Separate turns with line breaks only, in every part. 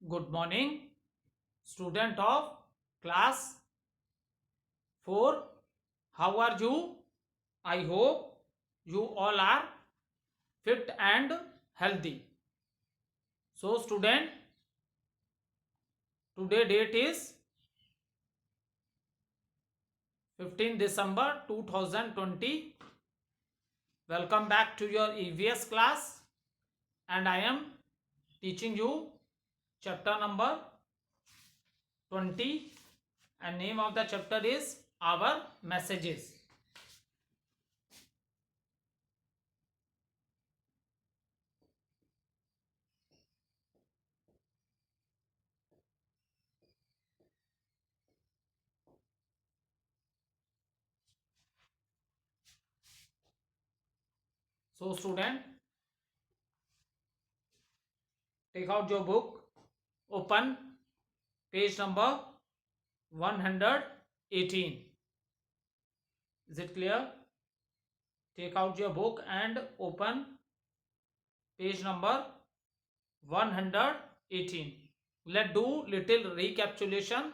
Good morning, student of class 4. How are you? I hope you all are fit and healthy. So, student, today date is 15 December 2020. Welcome back to your EVS class, and I am teaching you chapter number 20, and name of the chapter is Our Messages. So, student, take out your book, open page number 118. Is it clear? Take out your book and open page number 118. Let's do little recapitulation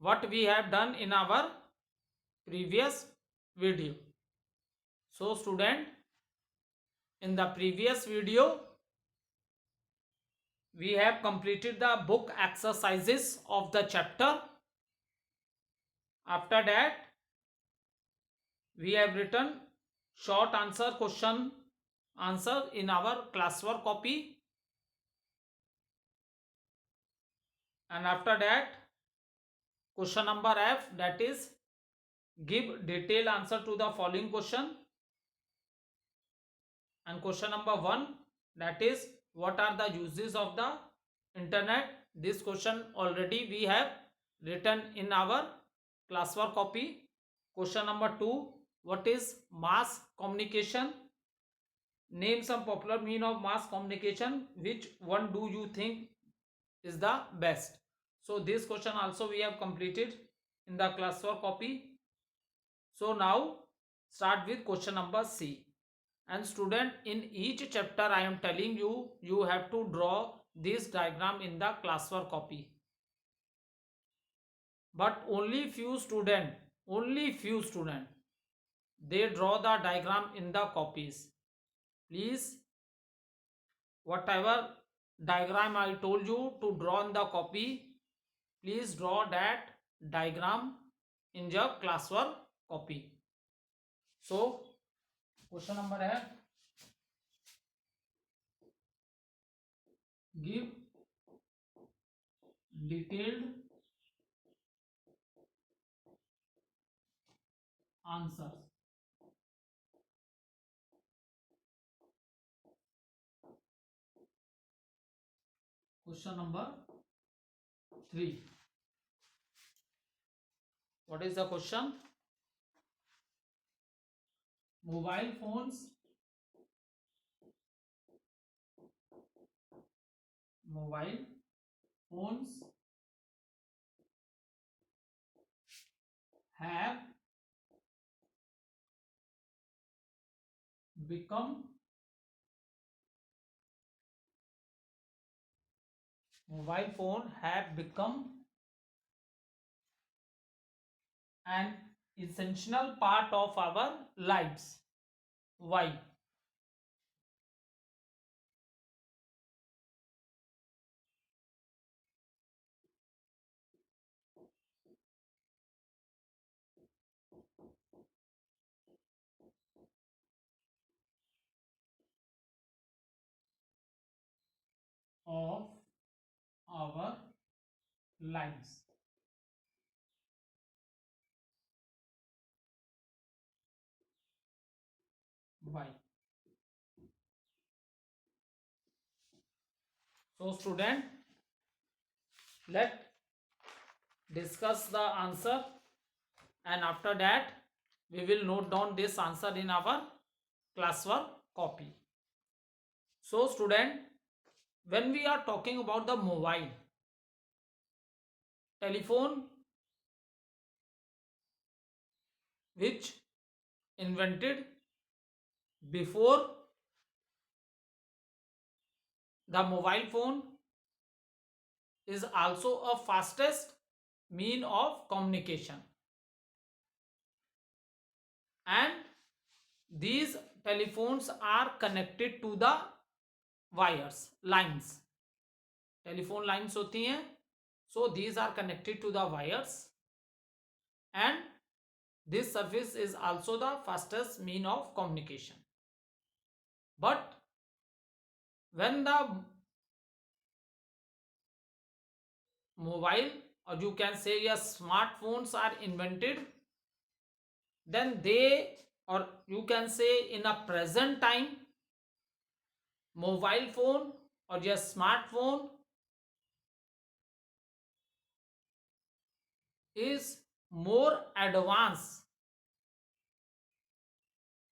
what we have done in our previous video. So student, in the previous video we have completed the book exercises of the chapter. After that we have written short question answer in our classwork copy, and after that question number F, that is give detailed answer to the following question, and question number 1, that is what are the uses of the internet. This question already we have written in our classwork copy. Question number 2, what is mass communication? Name some popular mean of mass communication. Which one do you think is the best? So this question also we have completed in the classwork copy. So now start with question number C. And student, in each chapter I am telling you, you have to draw this diagram in the classwork copy. But only few student, they draw the diagram in the copies. Please, whatever diagram I told you to draw in the copy, please draw that diagram in your classwork copy. So question number है, give detailed answers. Question number 3. What is the question? Mobile phones have become an essential part of our lives. Why? Of our lives. Why? So student, let's discuss the answer, and after that we will note down this answer in our classwork copy. So student, when we are talking about the mobile telephone, which invented before the mobile phone, is also a fastest mean of communication, and these telephones are connected to the wires, lines. Telephone lines होती हैं, so these are connected to the wires, and this service is also the fastest mean of communication. But when the mobile, or you can say yes, smartphones are invented, then they, or you can say in a present time, mobile phone or your smartphone is more advanced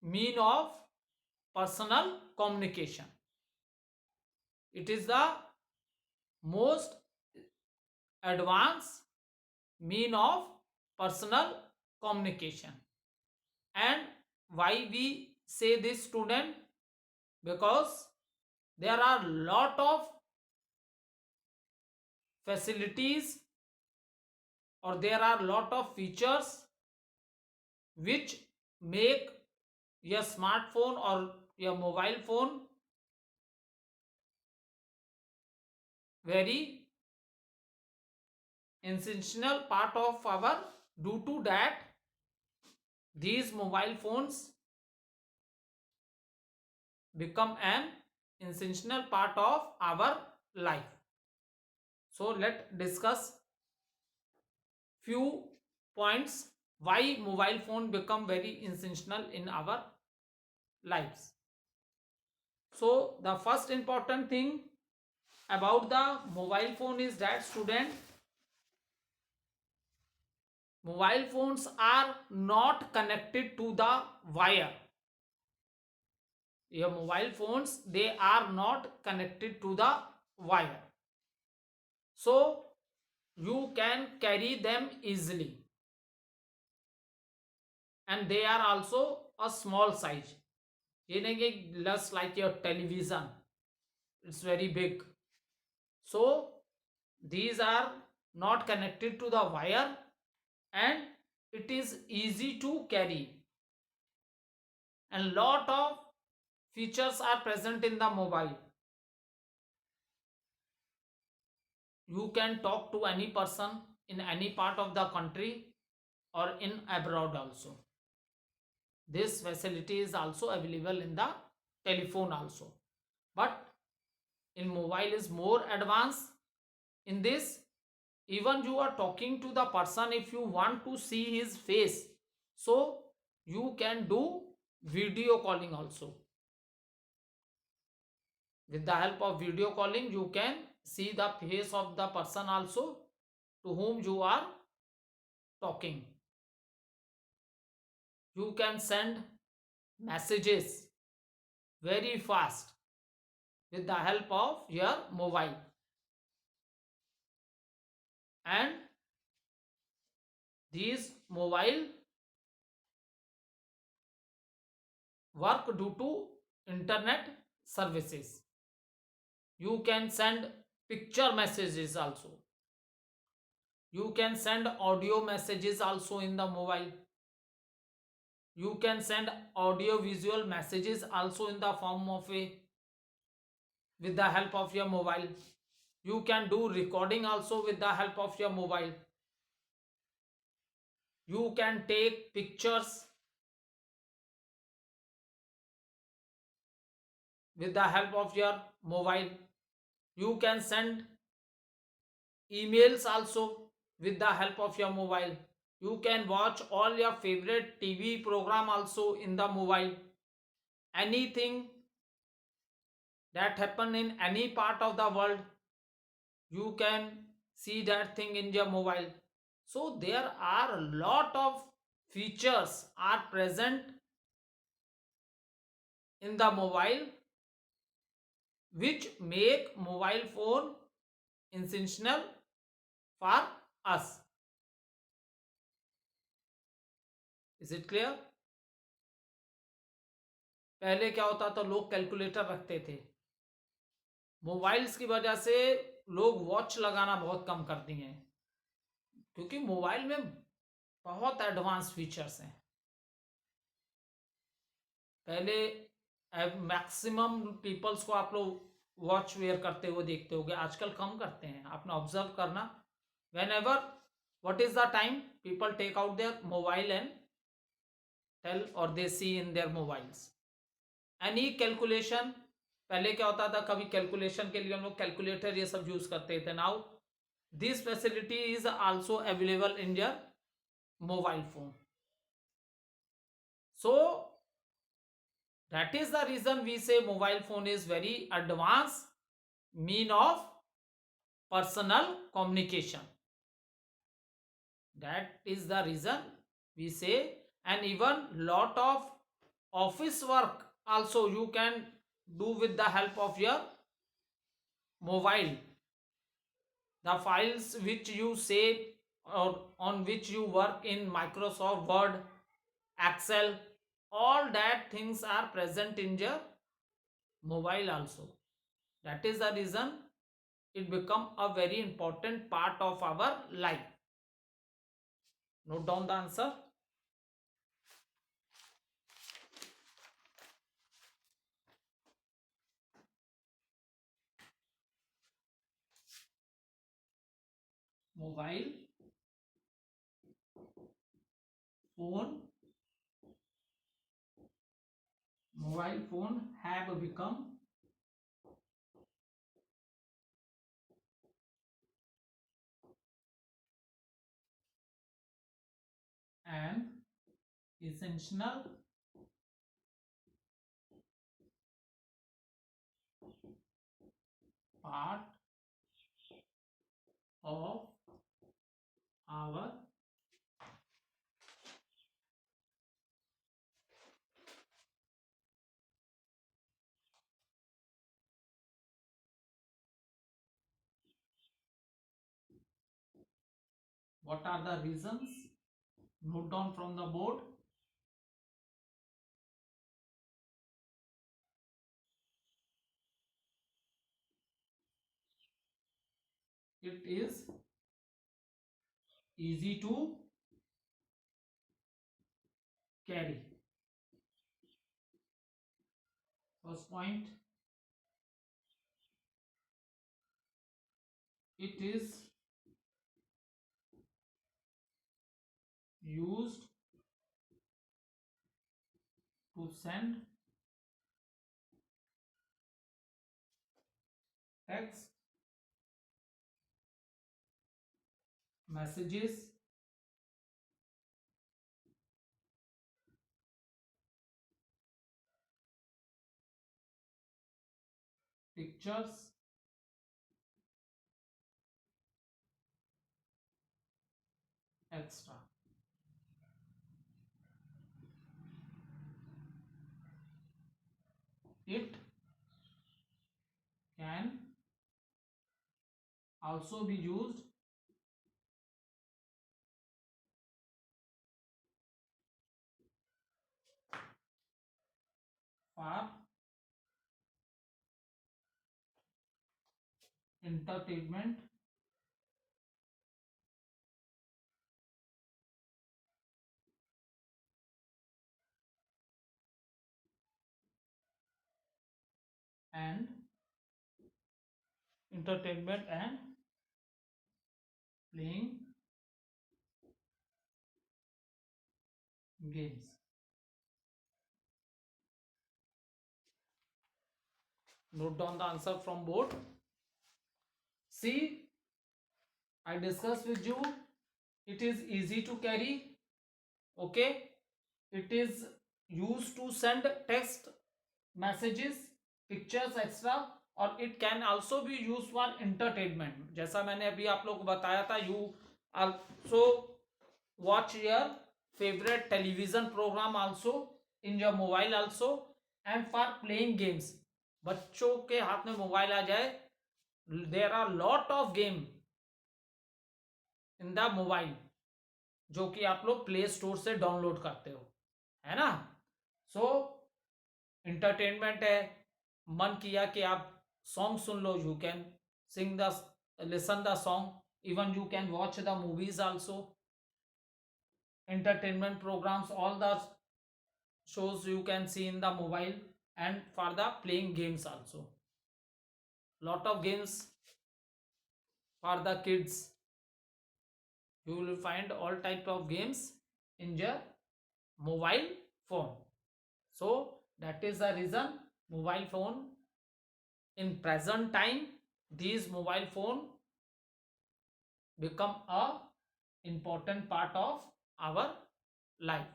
mean of personal communication. It is the most advanced mean of personal communication. And why we say this, student? Because there are lot of facilities, or there are lot of features which make your smartphone or your mobile phone very essential part of our. Due to that, these mobile phones become an essential part of our life. So let's discuss few points why mobile phone become very essential in our lives. So the first important thing about the mobile phone is that, student, mobile phones are not connected to the wire. Your mobile phones, they are not connected to the wire, so you can carry them easily, and they are also a small size. ये नहीं कि just like your television, it's very big. So these are not connected to the wire, and it is easy to carry, and lot of features are present in the mobile. You can talk to any person in any part of the country or in abroad also. This facility is also available in the telephone also, but in mobile is more advanced. In this, even you are talking to the person, if you want to see his face, so you can do video calling also. With the help of video calling, you can see the face of the person also to whom you are talking. You can send messages very fast with the help of your mobile, and these mobile work due to internet services. You can send picture messages also. You can send audio messages also in the mobile. You can send audio visual messages also in the form of a, with the help of your mobile. You can do recording also with the help of your mobile. You can take pictures with the help of your mobile. You can send emails also with the help of your mobile. You can watch all your favorite TV program also in the mobile. Anything that happen in any part of the world, you can see that thing in your mobile. So there are a lot of features are present in the mobile which make mobile phone essential for us. Is it clear? पहले क्या होता था, लोग calculator रखते थे. Mobiles की वजह से लोग वॉच लगाना बहुत कम कर दिए हैं, क्योंकि मोबाइल में बहुत एडवांस फीचर्स हैं। पहले मैक्सिमम पीपल्स को आप लोग वॉच वेयर करते हुए देखते होगे, आजकल कम करते हैं। आपने ऑब्जर्व करना, when ever what is the time people take out their mobile and tell or they see in their mobiles any calculation। पहले क्या होता था, कभी कैलकुलेशन के लिए हम लोग कैलकुलेटर ये सब यूज करते थे। Now this facility is also available in your mobile phone. So that is the reason we say mobile phone is very advanced mean of personal communication. That is the reason we say, and even lot of office work also you can do with the help of your mobile. The files which you save or on which you work in Microsoft Word, Excel, all that things are present in your mobile also. That is the reason it become a very important part of our life. Note down the answer. Mobile phone have become an essential part of our what are the reasons? Note down from the board. It is easy to carry. First point, it is used to send text messages, pictures, etc. It can also be used for entertainment and playing games. Note down the answer from board. See, I discussed with you, it is easy to carry. Okay, it is used to send text messages, pictures, etc. और it can also be use for entertainment. जैसा मैंने अभी आप लोग को बताया था, you also watch your favourite television programme also in your mobile also, and for playing games. बच्चों के हाथ में मोबाइल आ जाए, there are lot of game in the mobile जो कि आप लोग प्ले स्टोर से डाउनलोड करते हो, है ना। सो एंटरटेनमेंट है, मन किया कि आप song soon low, you can sing the listen the song, even you can watch the movies also, entertainment programs, all the shows you can see in the mobile, and for the playing games also. Lot of games for the kids. You will find all type of games in your mobile phone. So that is the reason mobile phone in present time, these mobile phone become a important part of our life.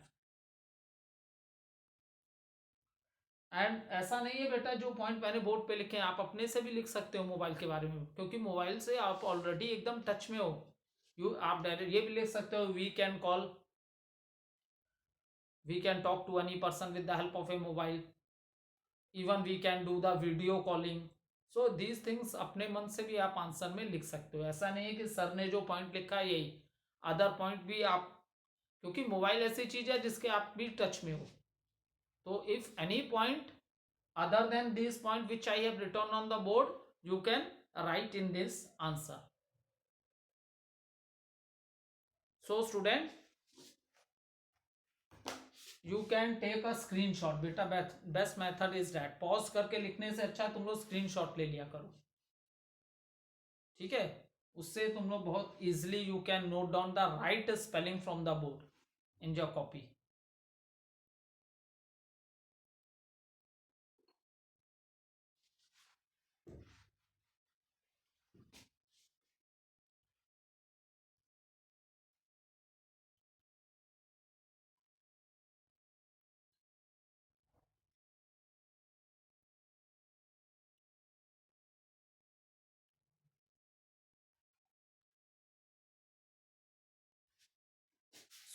And ऐसा नहीं है बेटा जो point मैंने board पे लिखे हैं आप अपने से भी लिख सकते हो मोबाइल के बारे में, क्योंकि मोबाइल से आप ऑलरेडी एकदम टच में हो। आप डायरेक्ट ये भी लिख सकते हो, we can call, we can talk to any person with the help of a mobile, even we can do the video calling. So these things अपने मन से भी आप आंसर में लिख सकते हो। ऐसा नहीं है कि सर ने जो पॉइंट लिखा है यही, अदर पॉइंट भी आप, क्योंकि मोबाइल ऐसी चीज है जिसके आप भी टच में हो। तो if any point other than this point which I have written on the board, you can write in this answer. So student, you can take a screenshot. बेटा best method is that pause करके लिखने से अच्छा तुम लोग screenshot ले लिया करो, ठीक है? उससे तुम लोग बहुत easily you can note down the right spelling from the board in your copy.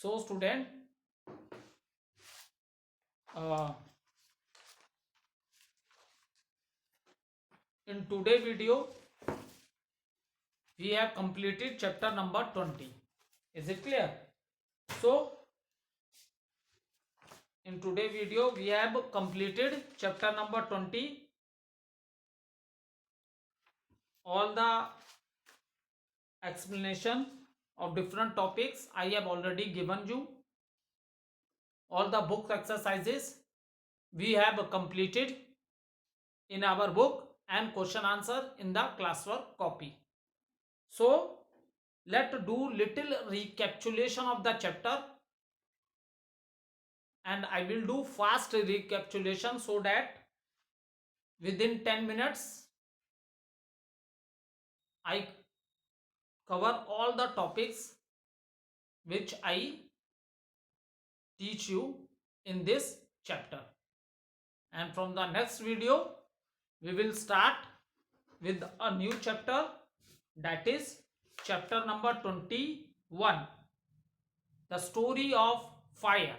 So student, in today video we have completed chapter number 20. Is it clear? So in today video we have completed chapter number 20. All the explanation of different topics I have already given you. All the book exercises we have completed in our book and question answer in the classwork copy. So let's do little recapitulation of the chapter, and I will do fast recapitulation so that within 10 minutes I cover all the topics which I teach you in this chapter. And from the next video we will start with a new chapter, that is chapter number 21, the story of fire.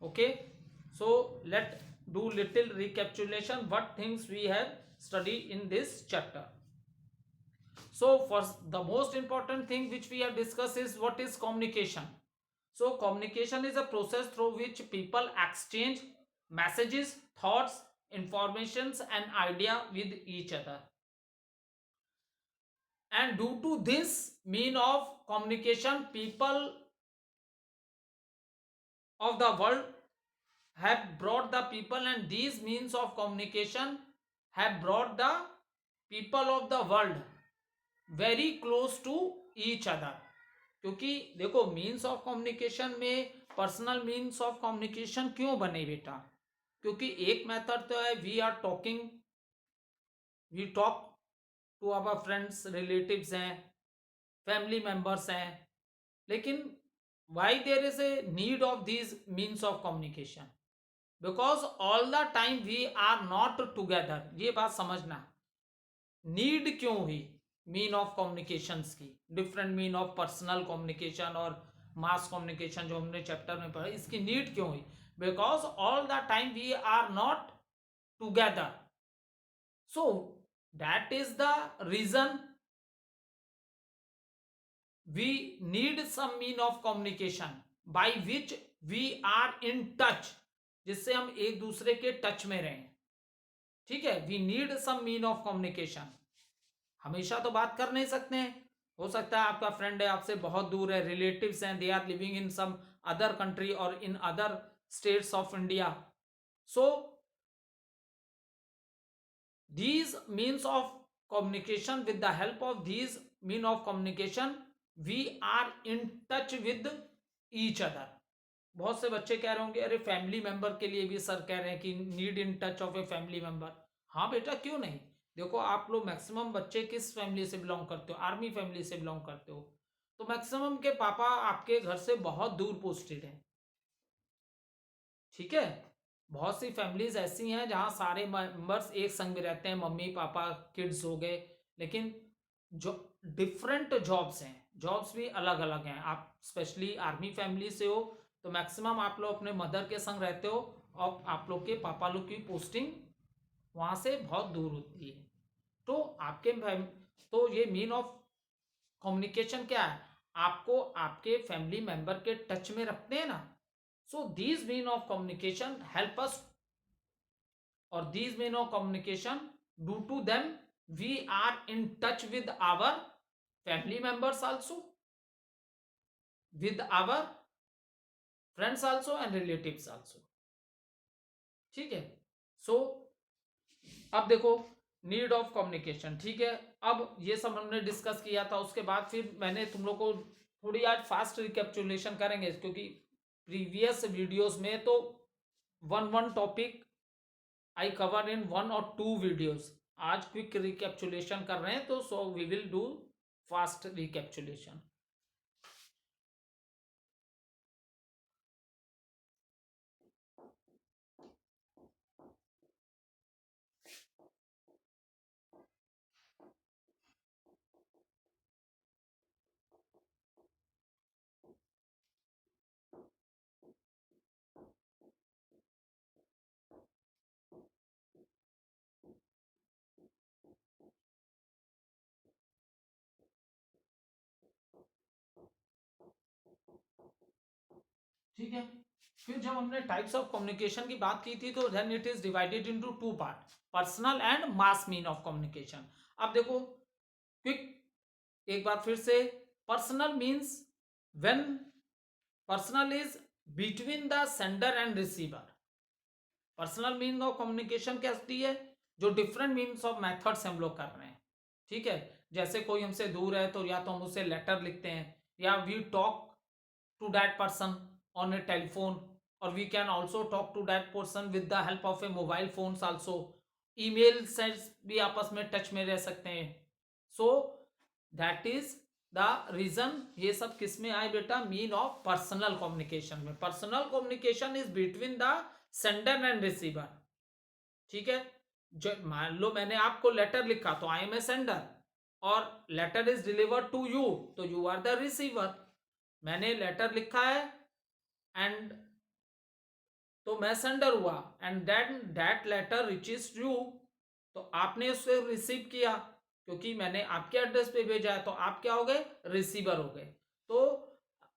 Okay, so let's do little recapitulation what things we have studied in this chapter. So first, the most important thing which we have discussed is what is communication. So communication is a process through which people exchange messages, thoughts, informations and idea with each other. And due to this mean of communication, people of the world have brought the people, and these means of communication have brought the people of the world very close to each other. क्योंकि देखो means of communication में personal means of communication क्यों बने बेटा? क्योंकि एक method तो है we are talking, we talk to our friends, relatives हैं, फैमिली मेंबर्स हैं, लेकिन why there is a need of these means of communication? Because all the time we are not together. ये बात समझना, नीड क्यों हुई मीन ऑफ कम्युनिकेशंस की, different mean of personal communication और मास कम्युनिकेशन जो हमने चैप्टर में पढ़ा, इसकी नीड क्यों हुई? Because all the time we are not together, so that is the reason we need some mean of communication by which we are in touch, जिससे हम एक दूसरे के टच में रहें, ठीक है? we need some mean of communication. हमेशा तो बात कर नहीं सकते हैं, हो सकता है आपका फ्रेंड है आपसे बहुत दूर है, रिलेटिव्स हैं, they are living in some other country और in other states of India. So these means of communication, with the help of these mean of communication we are in touch with each other. बहुत से बच्चे कह रहे होंगे अरे family member के लिए भी सर कह रहे हैं कि need in touch of a family member. हाँ बेटा, क्यों नहीं. देखो आप लोग मैक्सिमम बच्चे किस फैमिली से बिलोंग करते हो, आर्मी फैमिली से बिलोंग करते हो, तो मैक्सिमम के पापा आपके घर से बहुत दूर पोस्टेड हैं. ठीक है, बहुत सी फैमिलीज ऐसी हैं जहाँ सारे मेंबर्स एक संग में रहते हैं, मम्मी पापा किड्स हो गए, लेकिन जो डिफरेंट जॉब्स हैं, जॉब्स भी अलग अलग हैं. आप स्पेशली आर्मी फैमिली से हो तो मैक्सिमम आप लोग अपने मदर के संग रहते हो और आप लोग के पापा लोग की पोस्टिंग वहाँ से बहुत दूर होती है. तो आपके तो ये मीन ऑफ कम्युनिकेशन क्या है, आपको आपके फैमिली मेंबर के टच में रखते हैं ना. So these mean of communication help us, or these mean of communication, due to them we are in touch with our family members also, with our friends also and relatives also. ठीक है. सो अब देखो need of communication. ठीक है, अब ये सब हमने डिस्कस किया था, उसके बाद फिर मैंने तुम लोग को थोड़ी आज फास्ट रिकैप्चुलेशन करेंगे, क्योंकि प्रीवियस वीडियोस में तो one topic I cover in 1 और 2 वीडियोस. आज क्विक रिकैप्चुलेशन कर रहे हैं, तो so we will do fast recapitulation. ठीक है, फिर जब हमने टाइप्स ऑफ कम्युनिकेशन की बात की थी तो then it is divided into 2 part, personal and mass mean of communication. अब देखो क्विक एक बार फिर से, personal means when personal is between the sender and receiver. Personal mean of communication क्या होती है, जो डिफरेंट मीन्स ऑफ मेथड्स हम लोग कर रहे हैं. ठीक है, जैसे कोई हमसे दूर है तो या तो हम उसे लेटर लिखते हैं, या we talk to that person on a telephone, or we can also talk to that person with the help of a mobile phones also. email से भी आपस में टच में रह सकते हैं. so that is the reason ये सब किस में आए बेटा, मीन ऑफ पर्सनल कम्युनिकेशन में. Personal communication is between the sender and receiver. ठीक है, जो मान लो मैंने आपको लेटर लिखा तो आई एम ए सेंडर, और letter is delivered to you तो यू आर द रिसीवर. मैंने लेटर लिखा है एंड तो मैं सेंडर हुआ, and then that letter reaches you, तो आपने उसे रिसीव किया, क्योंकि मैंने आपके एड्रेस पे भेजा है तो आप क्या हो गए, रिसीवर हो गए. तो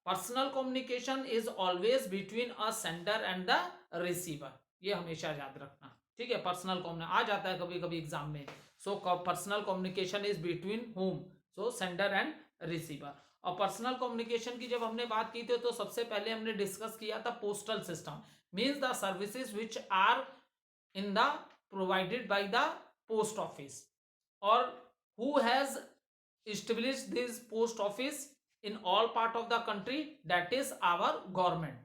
personal communication is always between a sender and the receiver, ये हमेशा याद रखना. ठीक है, पर्सनल कम्युनिकेशन आ जाता है कभी कभी एग्जाम में. So personal communication is between home, so sender and receiver. और पर्सनल कम्युनिकेशन की जब हमने बात की थी तो सबसे पहले हमने डिस्कस किया था postal system, means the services which are in the provided by the post office, और who has established this post office in all part of the country, that is our government.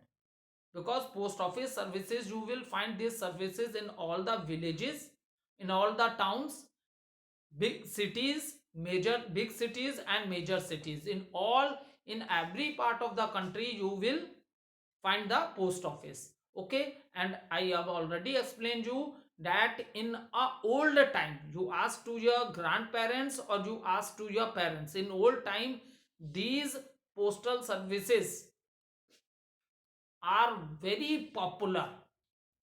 Because post office services, you will find these services in all the villages, in all the towns, big cities, major big cities and major cities, in all, in every part of the country you will find the post office. Okay, and I have already explained you that in a old time you ask to your grandparents or you ask to your parents, in old time these postal services are very popular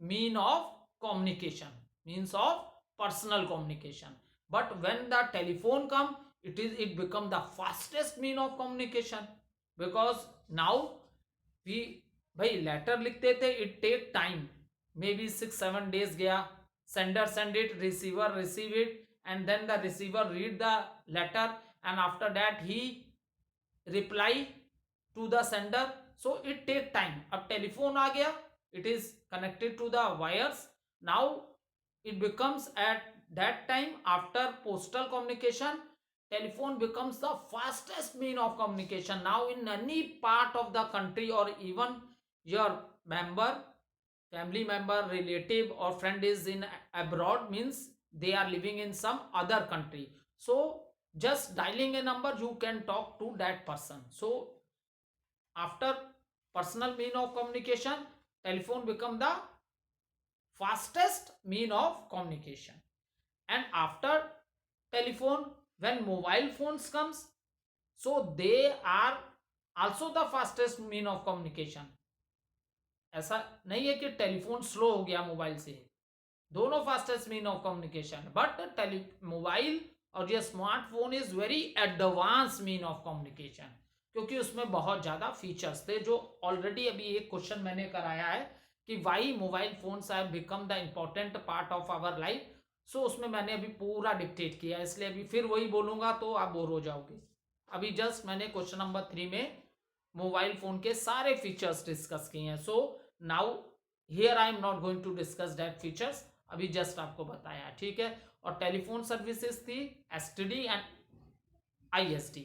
mean of communication, means of personal communication. But when the telephone come, it become the fastest mean of communication, because now we भाई letter लिखते थे, it take time, may be 6-7 days गया, sender send it, receiver receive it, and then the receiver read the letter, and after that he reply to the sender. So it take time. अब telephone आ गया, it is connected to the wires. Now it becomes at that time, after postal communication, telephone becomes the fastest mean of communication. Now in any part of the country, or even your member, family member, relative or friend is in abroad, means they are living in some other country, so just dialing a number you can talk to that person. So after personal mean of communication, telephone become the fastest mean of communication. And after telephone, when mobile phones comes, so they are also the fastest mean of communication. ऐसा नहीं है कि telephone slow हो गया mobile से, दोनों fastest mean of communication, but mobile और ये smartphone is very advance mean of communication, क्योंकि उसमें बहुत ज़्यादा फीचर्स थे, जो ऑलरेडी अभी एक क्वेश्चन मैंने कराया है कि why mobile phones have become the important part of our life. So उसमें मैंने अभी पूरा डिक्टेट किया, इसलिए अभी फिर वही बोलूँगा तो आप बोर हो जाओगे। अभी जस्ट मैंने क्वेश्चन नंबर 3 में मोबाइल फ़ोन के सारे फीचर्स डिस्कस किए हैं। So now here I am not going to discuss that features, अभी जस्ट आपको बताया, ठीक है। और टेलीफोन सर्विसेज थी STD and IST,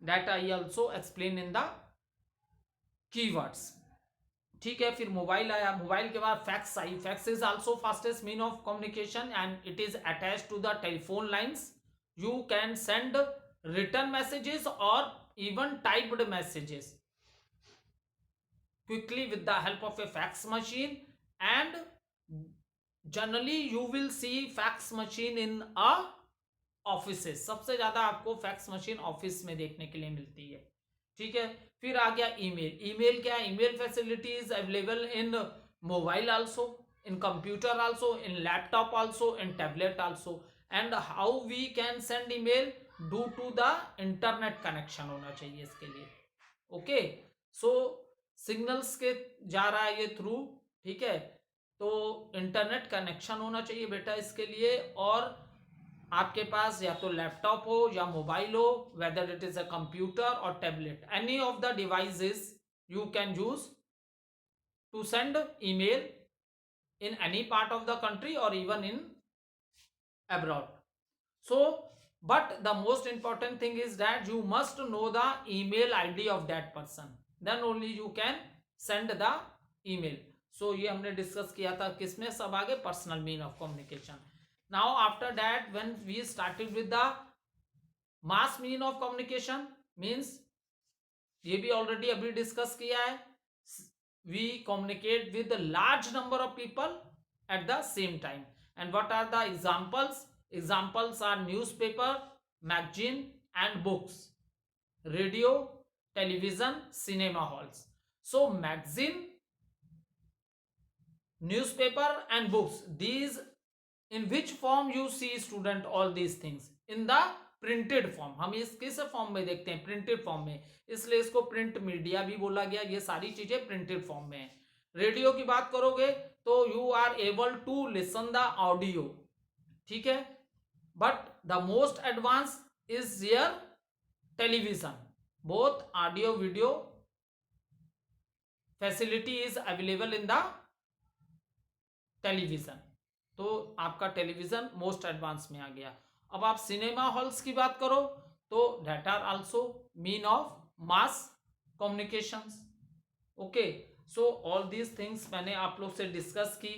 that I also explain in the keywords, ठीक है। फिर मोबाइल आया, मोबाइल के बाद फैक्स आई। Fax is also fastest mean of communication and it is attached to the telephone lines. You can send return messages और even typed messages quickly with the help of a fax machine, and generally you will see fax machine in a offices। सबसे ज्यादा आपको fax machine office में देखने के लिए मिलती है, ठीक है। फिर आ गया ईमेल। ईमेल क्या है? Email facility is available in mobile also, in computer also, in laptop also, in tablet also। and how we can send email? Due to the internet connection होना चाहिए इसके लिए, ओके। सो सिग्नल्स के जा रहा है ये थ्रू, ठीक है, तो इंटरनेट कनेक्शन होना चाहिए बेटा इसके लिए। और आपके पास या तो लैपटॉप हो या मोबाइल हो, whether it is a computer और tablet, any of the devices you can use to send email in any part of the country or even in abroad। So but the most important thing is that you must know the email id of that person, then only you can send the email। so ये हमने discuss किया था किसमें, सब आगे personal mean of communication. Now after that when we started with the mass mean of communication, means ये भी already अभी डिस्कस किया है, we communicate with a large number of people at the same time। and what are the examples? Examples are newspaper, magazine and books, radio, television, cinema halls। so magazine, newspaper and books, these in which form you see student all these things? in the printed form. हम इस किस form में देखते हैं? Printed form में, इसलिए इसको print media भी बोला गया। ये सारी चीजें प्रिंटेड फॉर्म में है। रेडियो की बात करोगे तो you are able to listen the audio, ठीक है, but the most advance is here television. Both audio video facility is available in the television, तो आपका टेलीविजन मोस्ट एडवांस में आ गया। अब आप सिनेमा हॉल्स की बात करो तो that are also mean of mass communications, okay. So all these things मैंने आप लोग से डिस्कस की,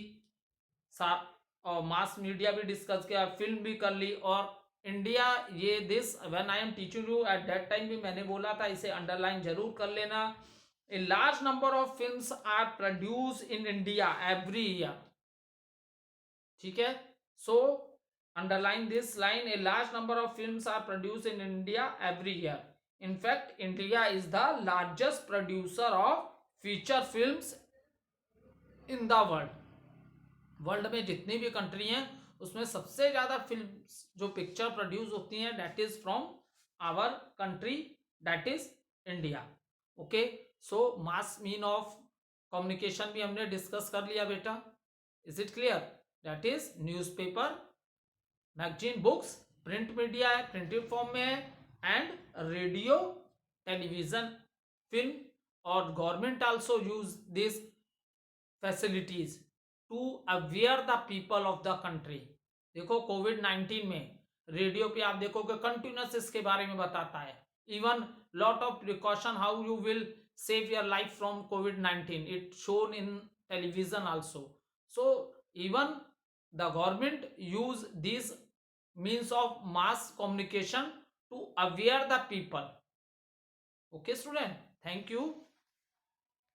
और मास मीडिया भी डिस्कस किया, फिल्म भी कर ली। और इंडिया, ये this when I am teaching you at that time भी मैंने बोला था, इसे अंडरलाइन जरूर कर लेना। A large number of films are produce in India every year, ठीक है। So underline this line, a large number of films are produced in India every year। in fact India is the largest producer of feature films in the world। World में जितनी भी country हैं उसमें सबसे ज्यादा film जो picture produce होती हैं that is from our country, that is India, okay. So mass mean of communication भी हमने डिस्कस कर लिया बेटा, is it clear? That is newspaper, magazine books print media है, प्रिंटेड फॉर्म में है, एंड रेडियो टेलीविजन फिल्म, और government also use this facilities to aware the people of the country. देखो कोविड-19 में रेडियो पे आप देखोगे कंटिन्यूस इसके बारे में बताता है, even lot of precaution how you will save your life from covid-19, it shown in television also. So even the government use these means of mass communication to aware the people. Okay student, thank you.